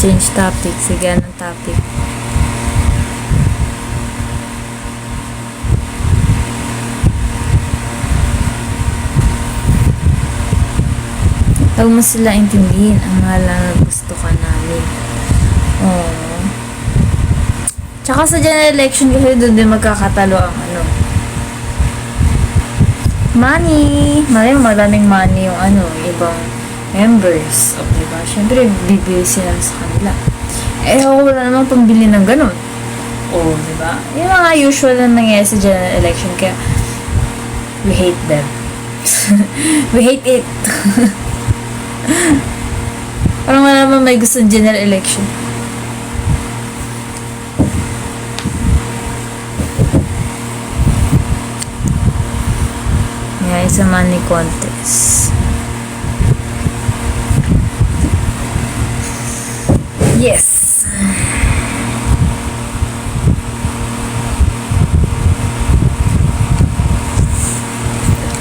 Change topic. Sige, anong topic? Huwag mo sila intindihin. Ang mahal na gusto ka namin. Oh. Tsaka sa general election kasi doon din magkakatalo ang ano. Money! Maraming money yung ano, ibang members. O, diba? Siyempre, bibili sila sa kanila. Eh, wala namang pambili ng ganun. O, diba? Yung mga usual na nangyayari sa general election. Kaya, we hate them. We hate it. Parang wala naman may gusto ng general election. Yeah, it's a money contest. Yes.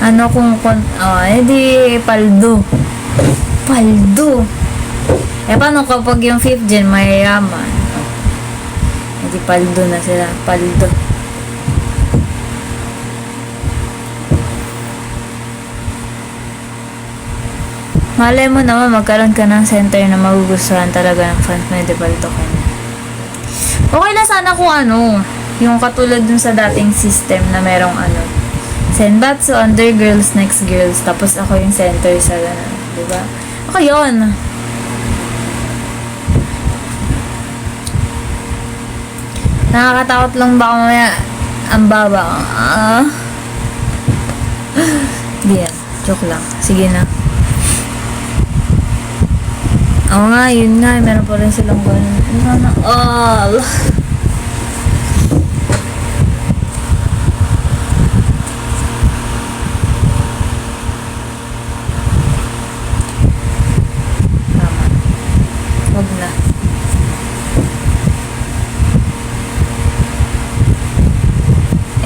Ano kung edi paldo. Paldo. Eh, paano kapag yung 5th gen mayayaman? Edi paldo na sila. Paldo. Malay mo naman magkaroon ka ng center na magugustuhan talaga ng fans mo, edi paldo ka na. Okay na sana kung ano, yung katulad dun sa dating system na merong ano, Senbatsu under girls, next girls, tapos ako yung center sa gano'n, diba? Okay yun. Nakakatakot lang ba mamaya? Ang baba. Di yan. Joke lang. Sige na. Oo nga, yun nga. Meron pa rin silang gano'n. Sana all.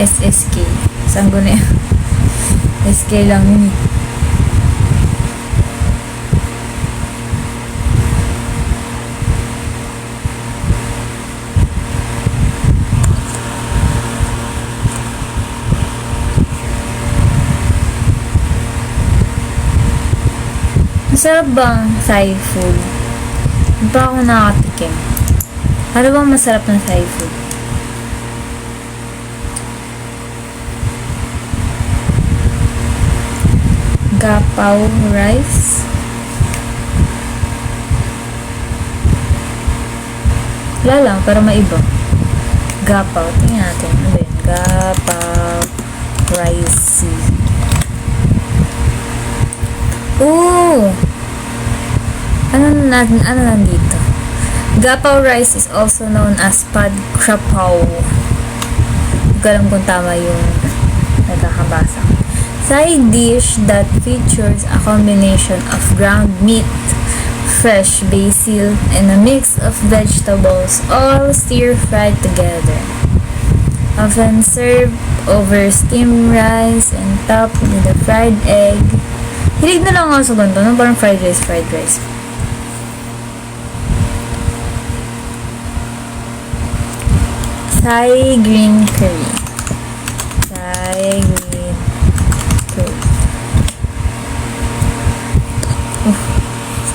SSK. Saan ko na yun? SK lang yun eh. Masarap bang Thai food? Hindi pa ako nakatikim. Ano bang masarap ng Thai food? Gapaw rice. Wala lang, pero maiba. Gapaw. Tingnan natin. Ano ba yun? Gapaw rice. Ooh! Ano nandito? Gapaw rice is also known as pad krapaw. Hindi ko alam kung tama yung nagkakabasa. Side dish that features a combination of ground meat, fresh basil, and a mix of vegetables, all stir-fried together. Often served over steamed rice and topped with a fried egg. Hilig na lang ako sa ganito, no? Parang fried rice. Thai green curry. Thai green curry.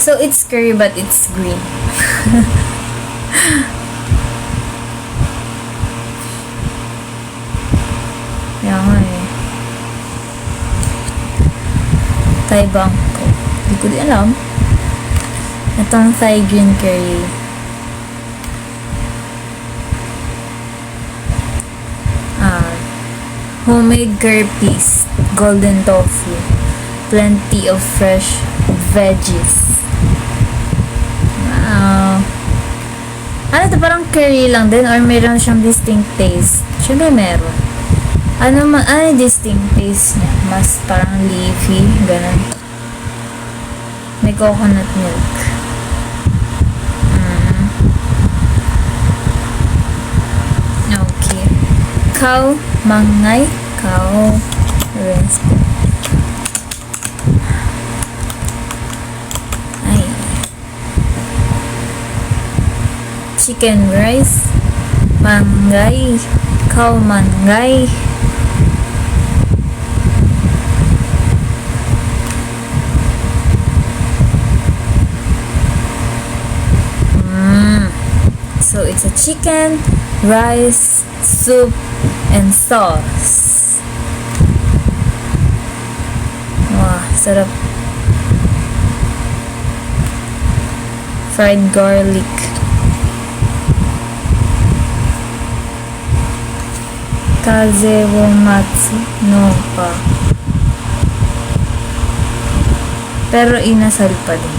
So it's curry but it's green. Kaya nga eh. Thai bangko. Hindi ko din alam. Itong Thai green curry. Homemade curry paste, golden tofu, plenty of fresh veggies. Wow. Ano to, parang curry lang din or meron siyang distinct taste? Siyempre meron. Ano yung distinct taste niya? Mas parang leafy, ganun. May coconut milk. Okay. Cow mangay, cow rinse. Ay. chicken rice, manggay, khao manggay. So it's a chicken, rice, soup, and sauce. Wow, sarap. Fried garlic. Kaze wo matsu no pa. Pero inasal pa din.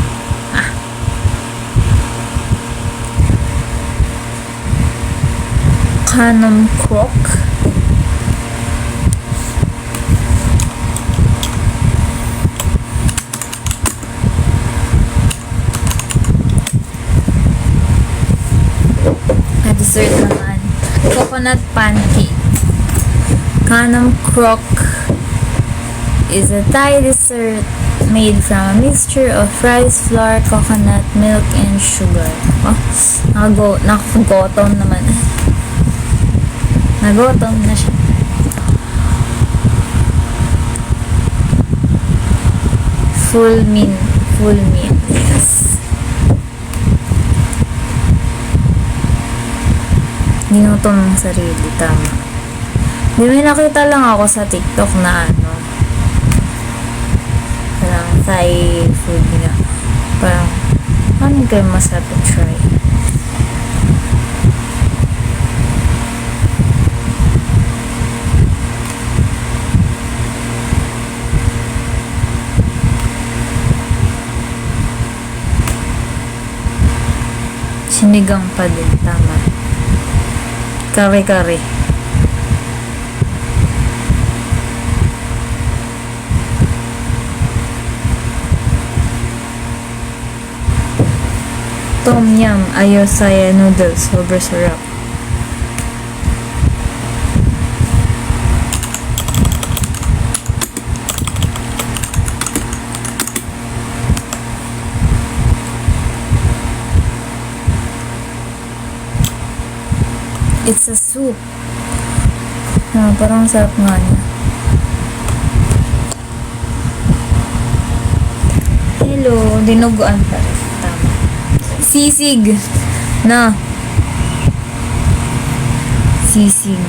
Hanam crock. Dessert naman. Coconut pancake. Hanam crock is a Thai dessert made from a mixture of rice, flour, coconut, milk, and sugar. Oh, nakagutom naman. Nagutom na siya. Full meal. Yes. Ginutom ng sarili, tama. May nakita lang ako sa TikTok na parang Thai food nga. Parang, paano kayo masarap try? Sinigang pa din, tama. Kare-kare. Tom Yum Ayosaya noodles, sobrang sarap. It's a soup. Parang sarap nga niya. Hello, dinuguan pa rin. Tama. Sisig. Na. Sisig.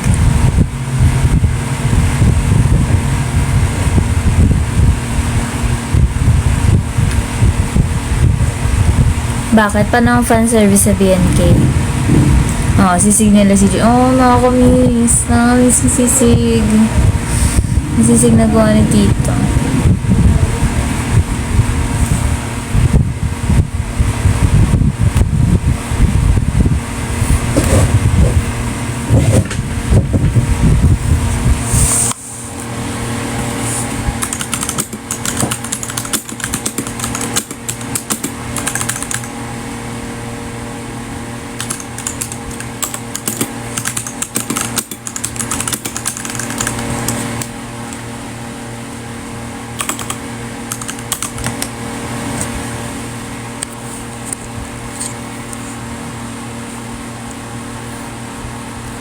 Bakit? Paano ang fan service sa BNK? Sisig nila si Jun. Nakakamiss. Nakakamiss yung sisig. Yung sisig na gawa ni Tito.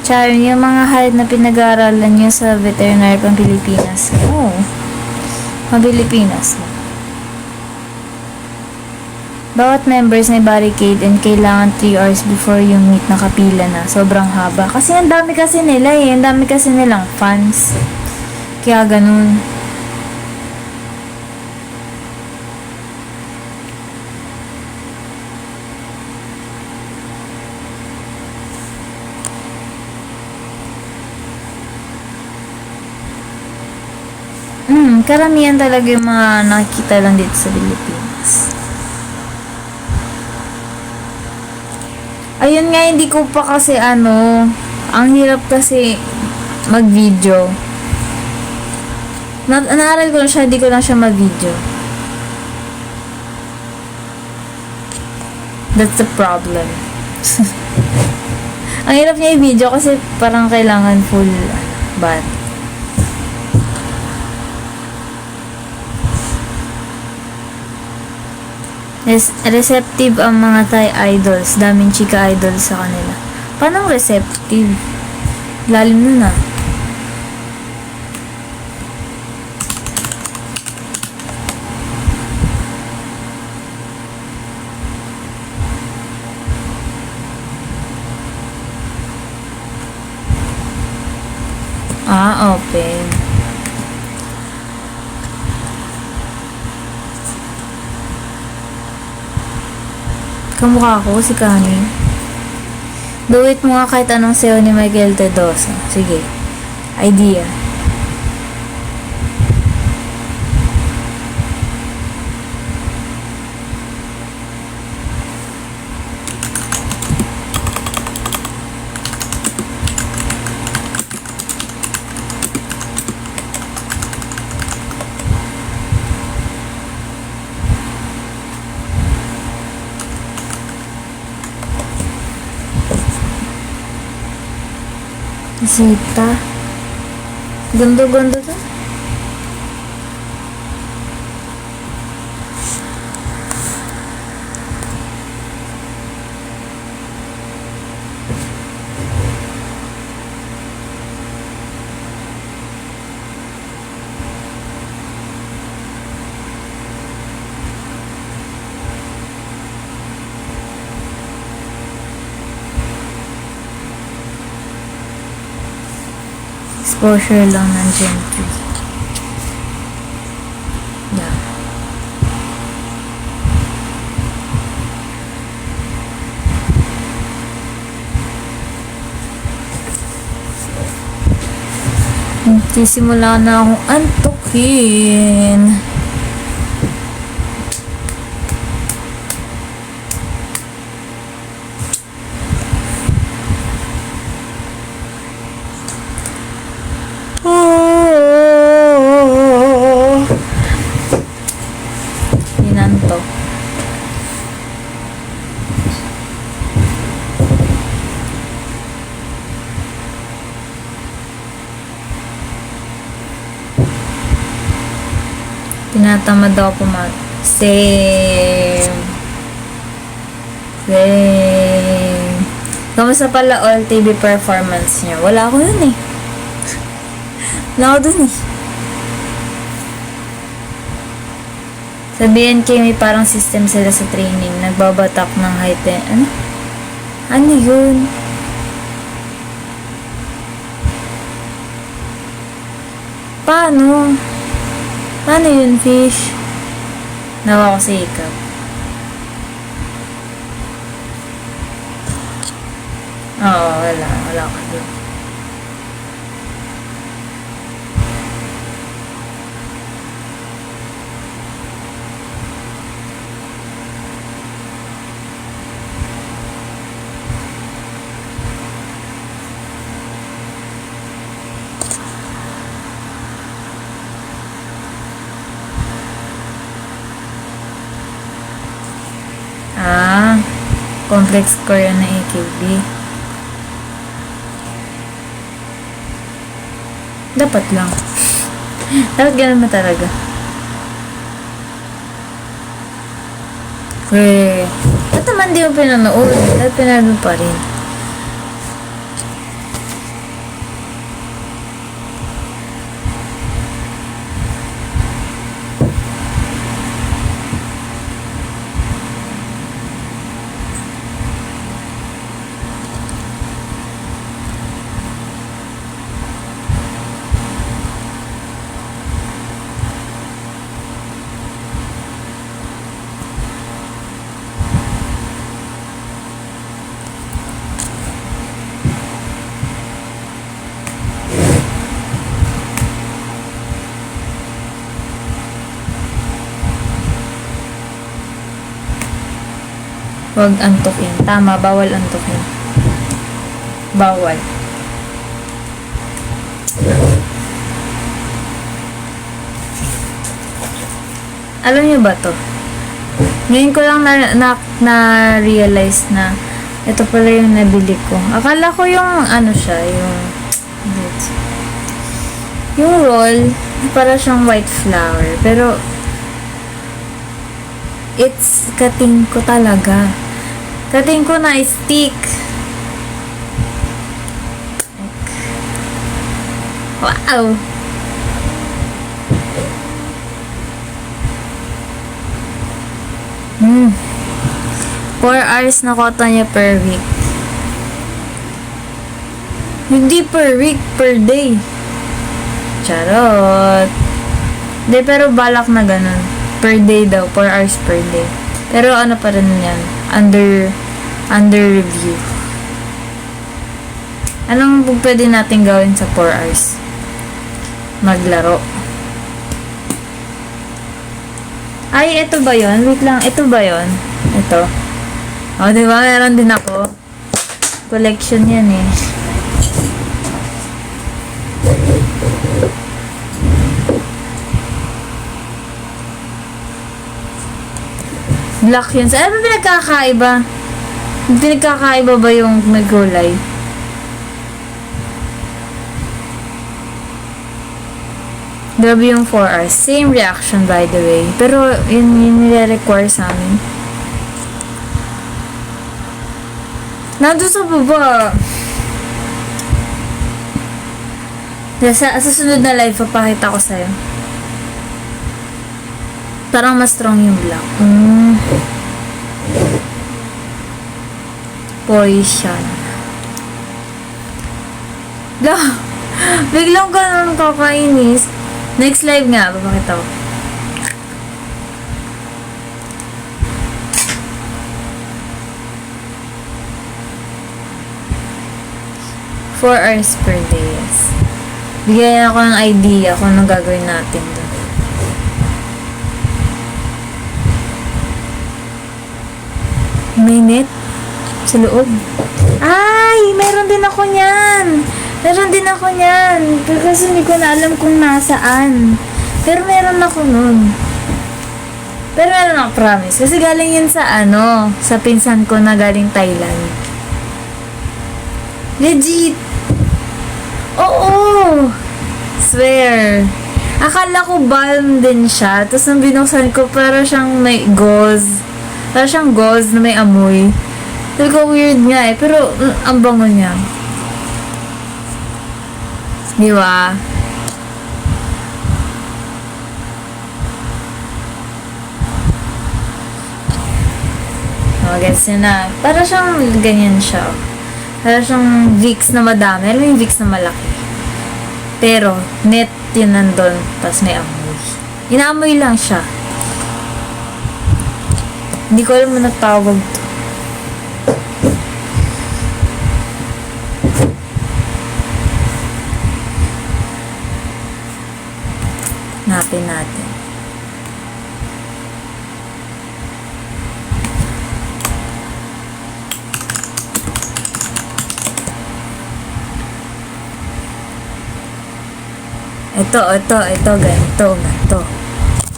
Charon, yung mga hayop na pinag-aaralan nyo sa veterinary pang Pilipinas. Pang Pilipinas. Bawat members may barricade and kailangan 3 hours before yung meet nakapila na. Sobrang haba. Kasi ang dami kasi nila Ang dami kasi nilang fans. Kaya ganun. Karamihan talaga yung mga nakikita lang dito sa Pilipinas. Ayun nga, hindi ko pa kasi ang hirap kasi mag-video. Naaral ko na siya, hindi ko na siya mag-video. That's the problem. Ang hirap niya i-video kasi parang kailangan full body. Receptive ang mga Thai idols. Daming chika idols sa kanila. Paano receptive? Lalim nun ah. Open. Kamukha ko si Kani. Do it mo nga kahit anong sayo ni Miguel Tedosa. Sige. Idea. Sita. Ganda-ganda to. Exposure lang ng Gen 3. Yeah. Simula na akong antukin. Hinanto. Tinatamad ako Same. Kamusta pala all TV performance niyo? Wala ako dun eh. Wala ako dun eh. Sa BNK may parang system sila sa training. Nagbabatak ng height. Ano? Ano yun? Paano? Paano yun, fish? Nawa ko sa ikap. Oo, wala ka dun. Complex score yun na AKB. Dapat lang. Dapat ganun na talaga. Ba't naman di mo pinanood? Dapat pinanood pa rin. Huwag antukin. Tama, bawal antukin. Bawal. Alam niyo ba to? Ngayon ko lang na-realize na ito pala yung nabili ko. Akala ko yung ano siya, yung roll, para siyang white flower. Pero It's kating ko talaga. Kating ko na stick. Wow! 4 hours na kota niya per week. Hindi per week, per day. Charot. Hindi, pero balak na ganun. Per day daw, 4 hours per day. Pero ano pa rin yan? Under review. Anong pwede natin gawin sa 4 hours? Maglaro. Ay, ito ba yon? Wait lang, ito ba yon? Ito. O, diba? Meron din ako. Collection yan eh. Black yun. Ano ba pinagkakaiba? Pinagkakaiba ba yung nagkulay? Grabe yung 4 hours. Same reaction by the way. Pero yun nire-require sa amin. Nandun sa baba. Sa susunod na live, papakita ko sa'yo. Parang mas strong yung black. Poison. Biglang ganun kakainis. Next live nga, papakita ko. Four hours per day, yes. Bigyan ako ng idea kung anong gagawin natin doon. May net sa loob. Ay! Meron din ako niyan! Meron din ako niyan. Kasi hindi ko na alam kung nasaan. Pero meron ako nun. Pero meron ako, promise. Kasi galing yun sa sa pinsan ko na galing Thailand. Legit! Oo! Swear. Akala ko balm din siya. Tapos nung binuksan ko, para siyang may gauze. Para siyang gauze na may amoy. Sabi ko, weird nga eh. Pero, ang bango niya. Di ba? Gets nyo na. Para siyang ganyan siya. Para siyang Vicks na madami. Alam mo yung Vicks na malaki. Pero, net yun nandun. Tapos may amoy. Inaamoy lang siya. Hindi ko alam mo natawag to. Hanapin natin. Ito, ganito.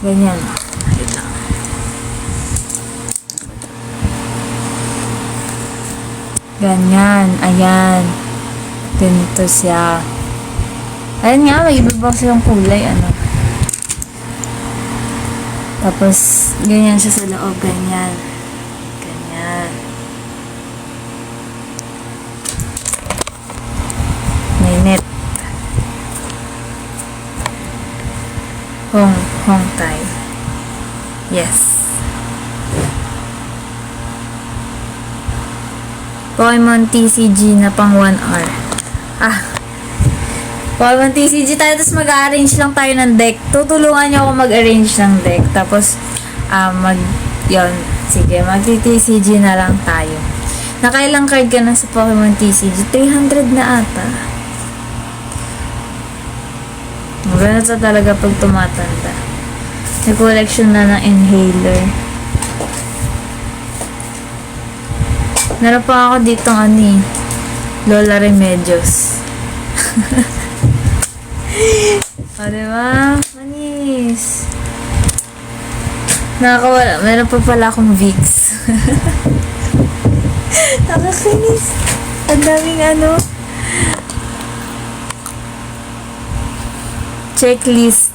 Ganyan. Ganyan, ayan. Ganito siya. Ayan nga, may iba ba silang kulay, Tapos, ganyan siya sa loob, ganyan. Ganyan. May net. Hong tie. Yes. Pokemon TCG na pang 1 hour. Pokemon TCG tayo, tapos mag-arrange lang tayo ng deck. Tutulungan niyo ako mag-arrange ng deck. Tapos, sige, mag-TCG na lang tayo. Nakailang card ka na sa Pokemon TCG? 300 na ata. Ganun sa talaga pag tumatanda. May collection na ng inhaler. Meron pa ako dito Lola Remedios. Diba? Manis. Nakakawala. Meron pa pala akong Vicks. Nakakainis. Ang daming checklist.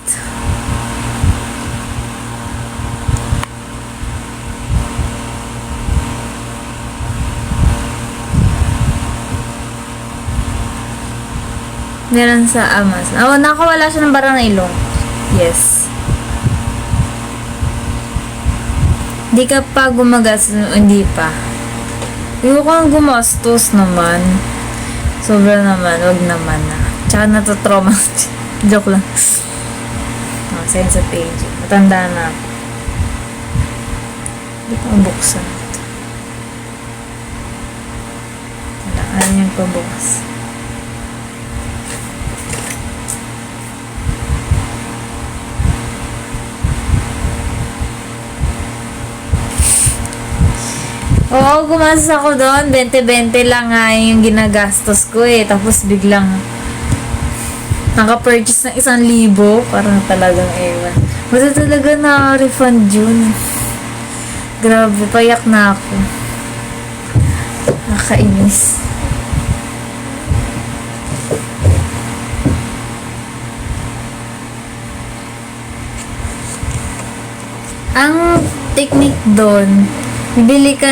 Meron sa Amazon. Oh, nakawala siya ng barang na ilong. Yes. Di ka pa gumagastos. Hindi pa. Yung kang gumastos naman. Sobra naman. Wag naman na. Tsaka natotrauma. Joke lang. Oh, sense of page. Matanda na ako. Hindi ko mabuksan. Wala. Ano yung pabukas? Oo, gumastos ako doon. 20-20 lang nga yung ginagastos ko eh. Tapos biglang naka-purchase ng 1,000. Parang talagang ewan. Basta talaga na-refund yun. Grabe, payak na ako. Nakainis. Ang technique doon, bibili ka,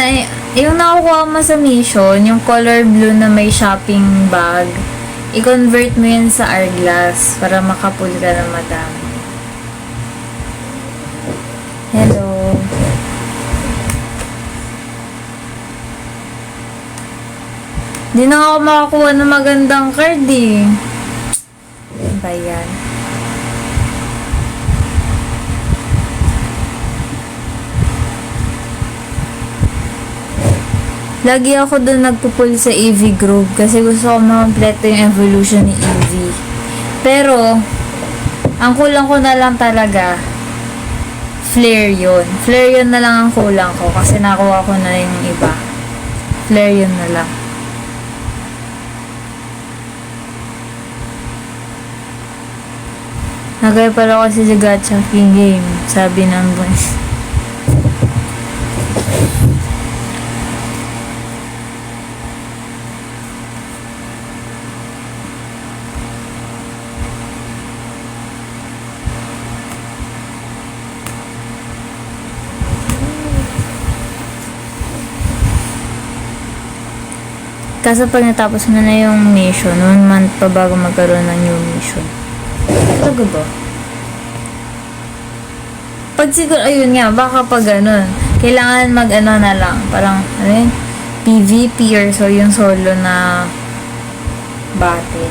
yung nakukuha mo sa Mission, yung color blue na may shopping bag, i-convert mo yun sa Hourglass para makapul ka na madami. Hello. Di na ako makakuha ng magandang card eh. Ano ba yan? Lagi ako doon nagpupul sa EV group kasi gusto ko makompleto yung evolution ni EV. Pero, ang kulang ko na lang talaga, flare yun. Flare yun na lang ang kulang ko kasi nakuha ko na yung iba. Flare yun na lang. Nagaya pala kasi sa gacha king game, sabi ng boys. Kaso pag natapos mo na yung mission, 1 month pa bago magkaroon ng new mission. Talaga ba? Pag siguro, ayun nga, baka pag ganun, kailangan mag-ano na lang, parang, ano yun, PvP or so, yung solo na battle.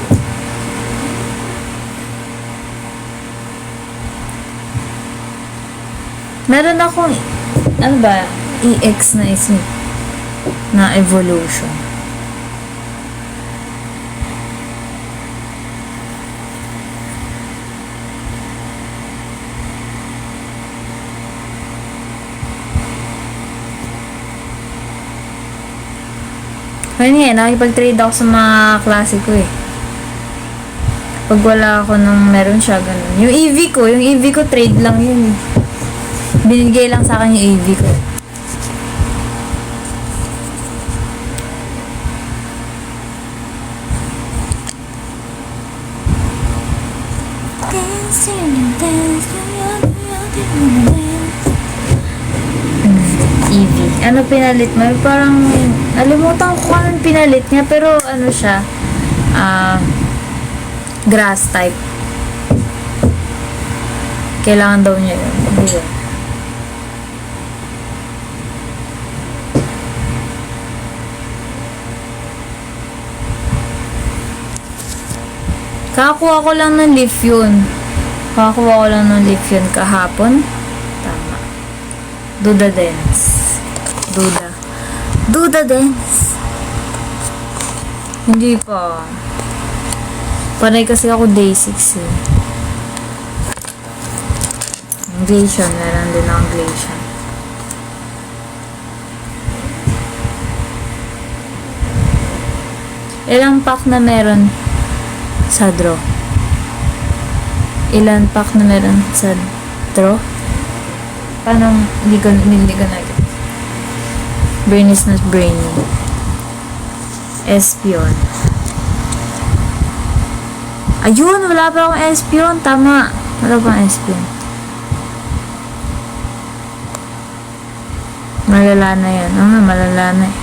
Meron akong, ano ba, EX na isip na evolution. Ayun nga, nakipag-trade ako sa mga klase ko eh. Pag wala ako nang meron siya, ganun. Yung EV ko, trade lang yun eh. Binigay lang sa akin yung EV ko. EV. Ano pinalit mo? Parang, alimutan ko anong pinalit niya, pero ano siya, grass type. Kailangan daw niya yun. Hindi yun. Kakakuha ko lang ng leaf yun. Kakakuha ko lang ng leaf yun kahapon. Tama. Duda dance. Duda dance. Hindi pa. Panay kasi ako day 6 eh. Glacian. Meron din ang Glacian. Ilang pack na meron sa draw? Ilan pack na meron sa draw? Paano? Hindi ko na brain is not brainy. Espion. Ayun! Wala pa akong espion. Tama. Wala pa akong espion. Malala na yan. Malala na eh.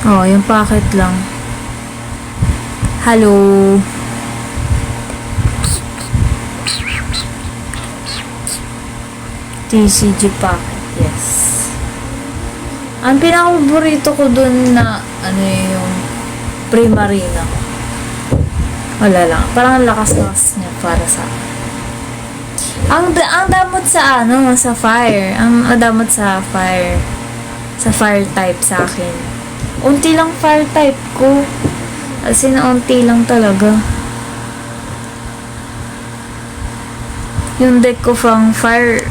Oh, yung packet lang. Hello. TCG packet, yes. Ang pinaka-paborito ko dun na ano yung Primarina. Wala lang. Parang lakas-lakas niya para sa akin. Ang damot sa ano, sa fire. Ang damot sa fire. Sa fire type sa akin. Unti lang fire type ko. As in, unti lang talaga. Yung deck ko from fire,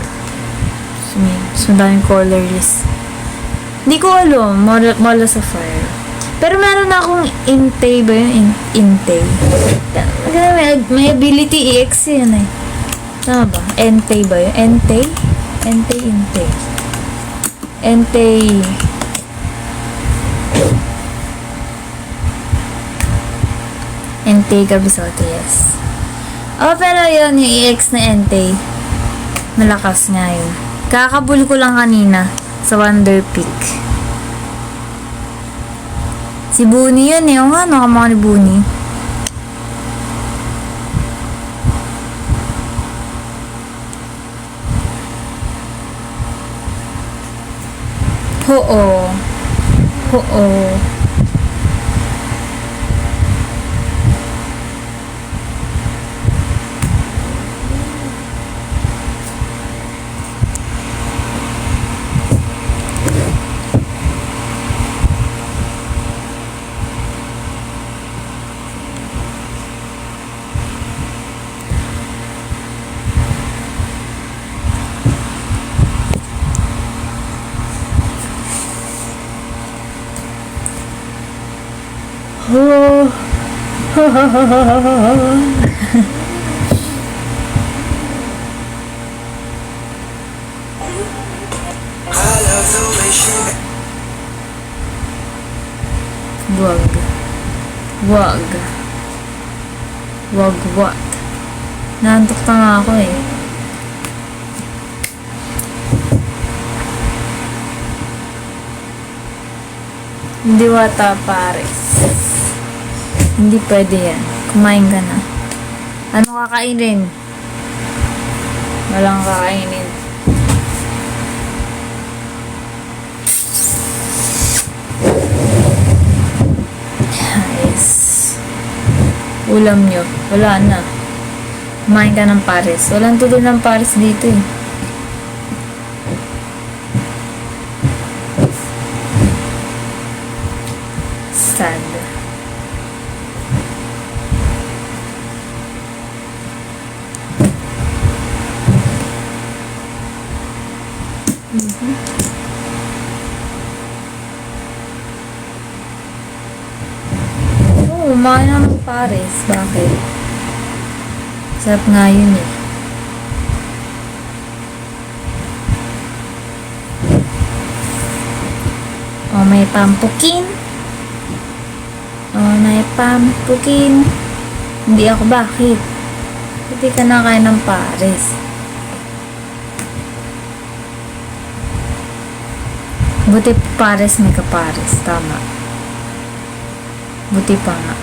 so daming colorless. Hindi ko alam, mala sa fire. Pero meron akong Entei ba yun? Entei. May ability EX yun eh. Tama ba? Entei ba yun? Entei? Entei. Entei. Entei Gabisote, yes. Oh, pero yun, yung EX na Entei. Malakas nga yun. Kakabul ko lang kanina sa Wonder Peak. Si Bunny yun eh. O nga, nakamukha ni Bunny. Oo. Wag. Naantok na nga ako eh. Hindi wata pares. Hindi pwede yan. Kumain ka na. Ano kakainin? Walang kakainin. Yes. Ulam nyo. Wala na. Kumain ka ng pares. Walang tuloy ng pares dito eh. Sad. Kumain na ng pares. Bakit? Sarap nga yun eh. Oh, may pampukin. Hindi ako, bakit? Hindi ka nakain ng pares. Buti pares may kapares. Tama. Buti pa nga.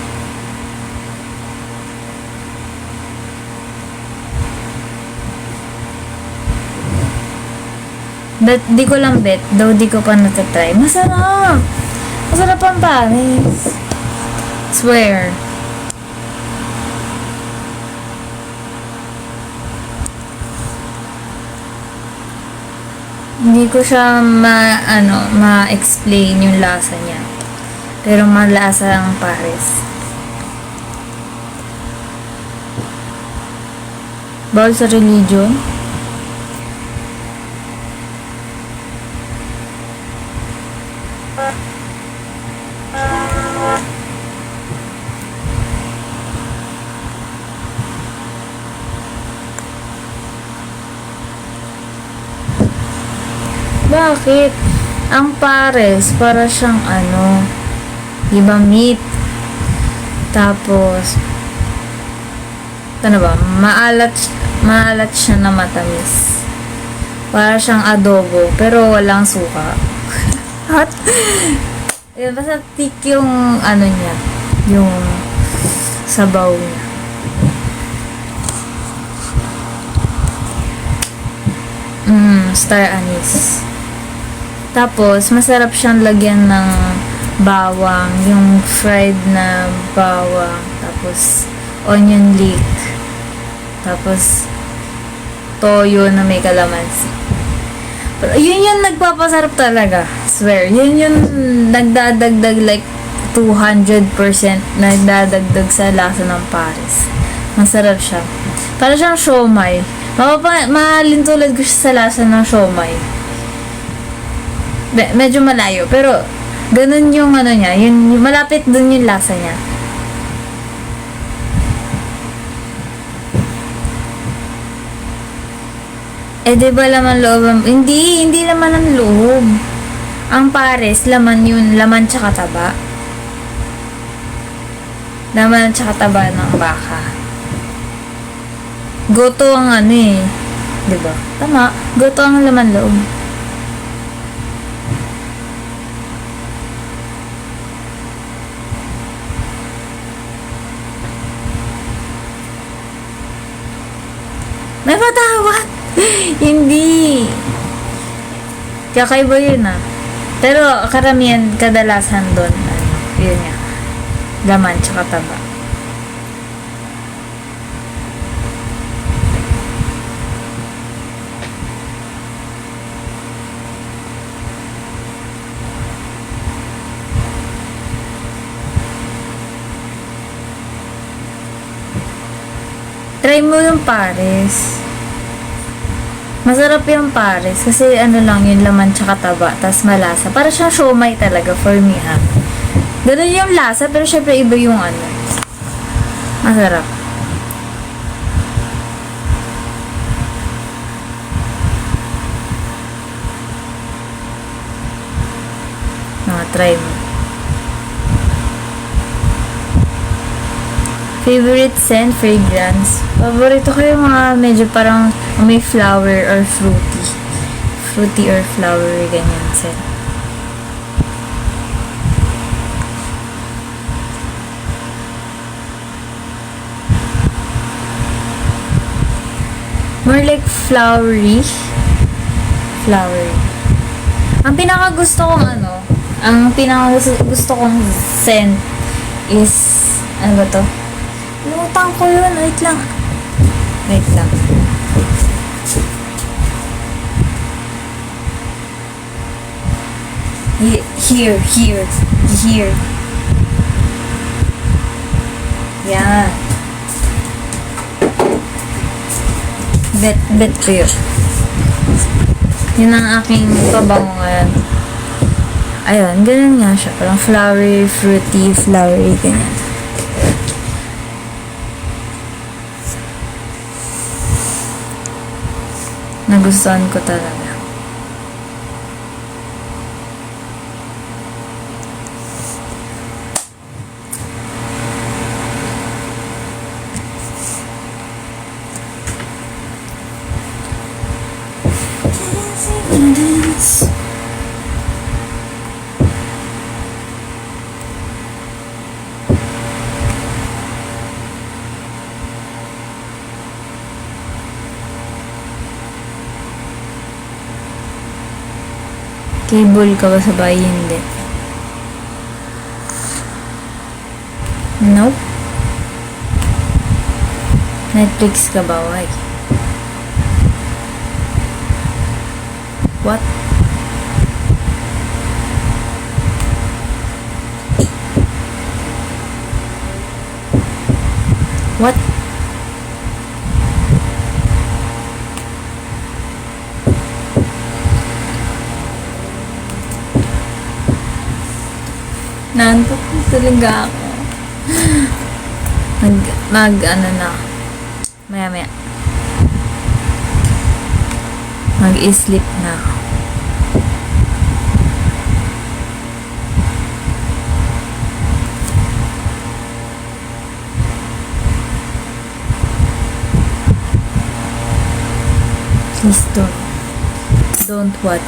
Bet, di ko lang bet. Daw di ko pa natatry. Masarap! Masarap ang pares. Swear. Hindi ko siya ma-explain yung lasa niya. Pero malasa ang pares. Bawal sa religion. Bakit? Ang pares, para siyang iba meat. Tapos, maalat siya na matamis. Para siyang adobo, pero walang suka. At, Ayun, basta thick yung ano niya, yung sabaw niya. Star anise. Tapos, masarap siyang lagyan ng bawang, yung fried na bawang, tapos onion leek, tapos toyo na may kalamansi. Pero yun yung nagpapasarap talaga, swear. Yun yung nagdadagdag like 200% nagdadagdag sa lasa ng Paris. Masarap siya. Para siyang siomai. Mahalin tulad ko siya sa lasa ng siomai. Medyo malayo, pero ganun yung ano niya, yung malapit dun yung lasa niya. Diba laman loob? Hindi laman ang loob. Ang Pares, laman yun, laman tsaka taba. Laman tsaka taba ng baka. Goto ang ano eh. Diba? Tama. Goto ang laman loob. May patawat! Hindi. Kakaiba yun ah. Pero karamihan, kadalasan doon, yun nga. Laman tsaka taba. Try mo yung Pares. Masarap yung Pares kasi ano lang yung laman tsaka taba, tas malasa. Para siyang siomai talaga for me ha. Ganun yung lasa pero syempre iba yung ano. Masarap. Try mo. Favorite scent, fragrance. Paborito ko yung mga medyo parang may flower or fruity. Fruity or flowery, ganyan scent. More like flowery. Flowery. Ang pinaka gusto kong scent is, ano ba to? Lumutang ko yun. Wait lang. Here. Yan. Bet ko yun. Yun ang aking pabango ngayon. Ayun, ganun nga siya. Parang flowery, fruity, flowery, ganyan. Nagustuhan ko talaga. Cable ka ba sa bahay? Hindi. Nope. Netflix ka ba? Why? What? What? Nantok talaga ako. Ano na. Maya. Mag-sleep na ako. Please don't what?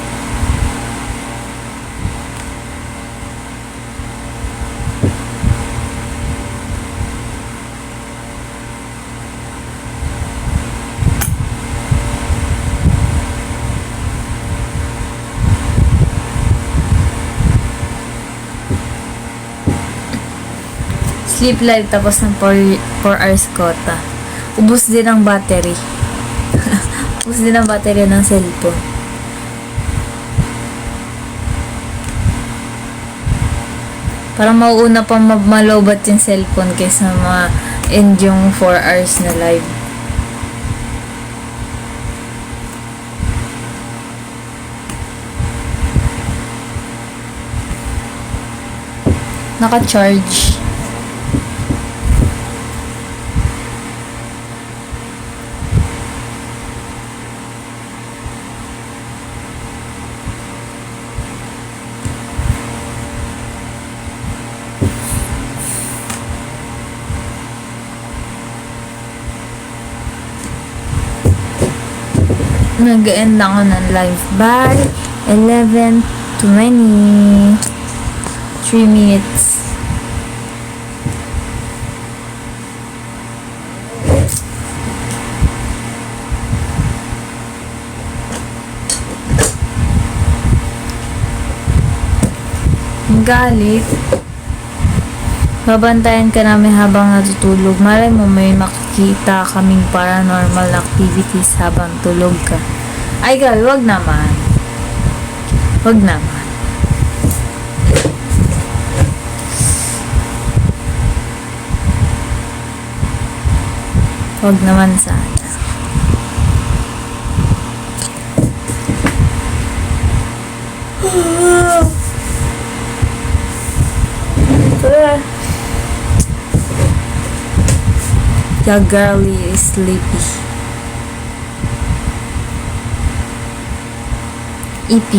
Sleep live tapos ng 4 hours kota. Ubus din ang battery. Ubus din ang battery ng cellphone. Parang mauuna pang malobat yung cellphone kaysa ma-end yung 4 hours na live. Naka-charge. Nag-end lang ako ng live by 11:20. 3 minutes. Galit. Babantayan ka namin habang natutulog. Malay mo may makikita kaming paranormal activities habang tulog ka. Ay gal, wag naman. Wag naman. Wag naman sana. Your girlie is sleepy. EP.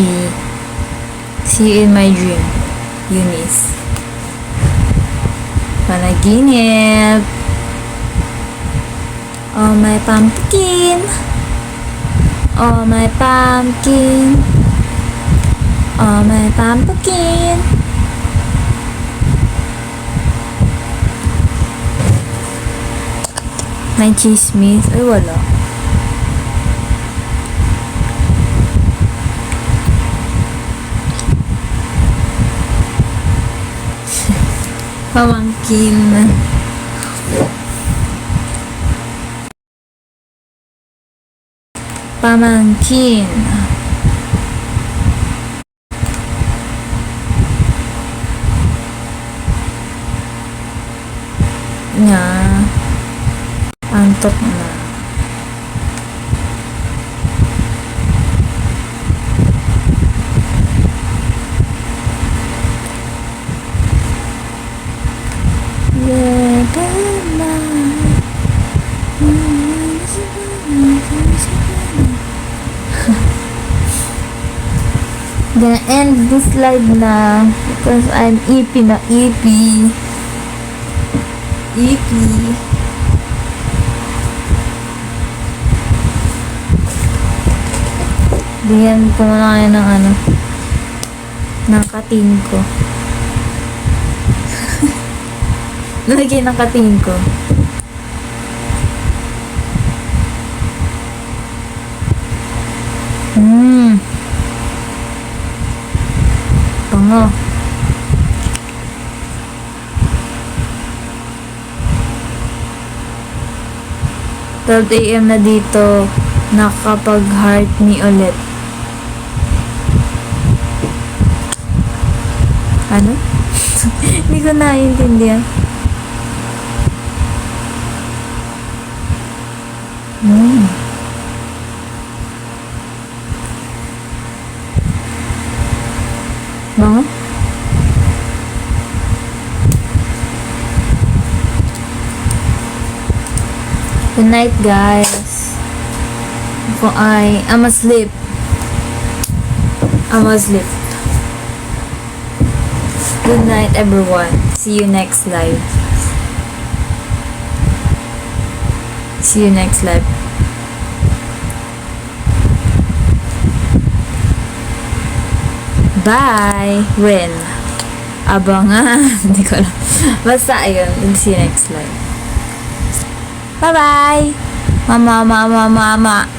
See you in my dream. Eunice. Panaginip. Oh my pumpkin. Oh my pumpkin. Oh my pumpkin. May chismis. Ay, wala. Pamangkin. Pamangkin. Nya. Antok na. Gonna end this live na because I'm EP na EP. EP. Bigyan ko muna kayo ng ng kating ko. Nalagyan ng kating ko. Bango. "12 AM na dito, nakapag-heart me ulit." Ano? Hindi ko naiintindihan. Bango? Good night, guys. I'm asleep. I'm asleep. Good night, everyone. See you next live. See you next live. Bye! When? Abangan. Hindi ko alam. Basta, ayun. See you next live. Bye-bye! Mama.